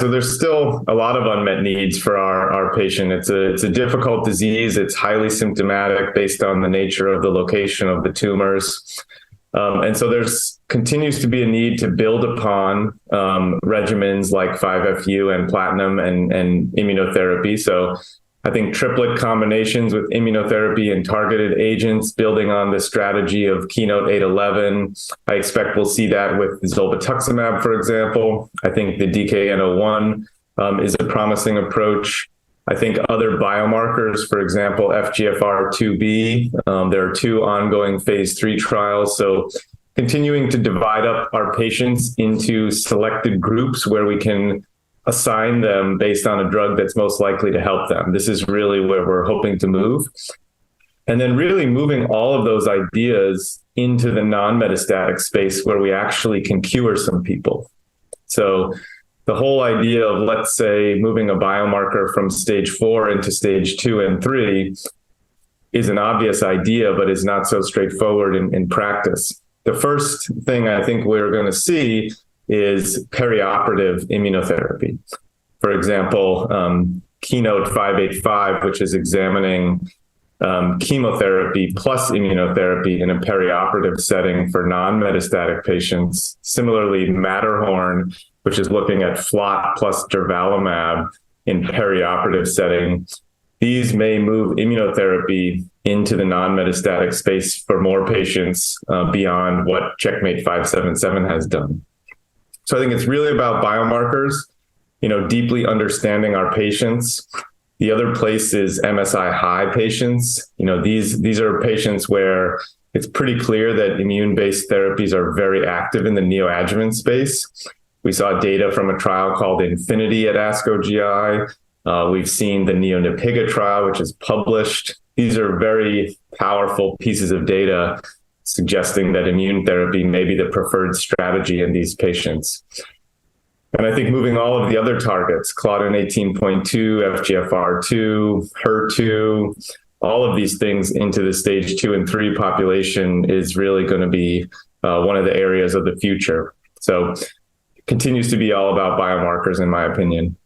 So there's still a lot of unmet needs for our patient. It's a difficult disease. It's highly symptomatic based on the nature of the location of the tumors. And so there's continues to be a need to build upon regimens like 5-FU and platinum and immunotherapy. So I think triplet combinations with immunotherapy and targeted agents, building on the strategy of KEYNOTE-811. I expect we'll see that with zolbetuximab, for example. I think the DKN-01 is a promising approach. I think other biomarkers, for example, FGFR2b, there are 2 ongoing phase 3 trials. So continuing to divide up our patients into selected groups where we can assign them based on a drug that's most likely to help them. This is really where we're hoping to move. And then really moving all of those ideas into the non-metastatic space where we actually can cure some people. So the whole idea of, let's say, moving a biomarker from stage 4 into stage 2 and 3 is an obvious idea, but is not so straightforward in practice. The first thing I think we're going to see is perioperative immunotherapy. For example, KEYNOTE-585, which is examining chemotherapy plus immunotherapy in a perioperative setting for non-metastatic patients. Similarly, Matterhorn, which is looking at FLOT plus durvalumab in perioperative setting. These may move immunotherapy into the non-metastatic space for more patients beyond what CheckMate 577 has done. So I think it's really about biomarkers, deeply understanding our patients. The other place is MSI high patients. These are patients where it's pretty clear that immune-based therapies are very active in the neoadjuvant space. We saw data from a trial called Infinity at ASCO GI. We've seen the NEONIPIGA trial, which is published. These are very powerful pieces of data suggesting that immune therapy may be the preferred strategy in these patients. And I think moving all of the other targets, Claudin 18.2, FGFR2, HER2, all of these things into the stage 2 and 3 population is really going to be one of the areas of the future. So it continues to be all about biomarkers, in my opinion.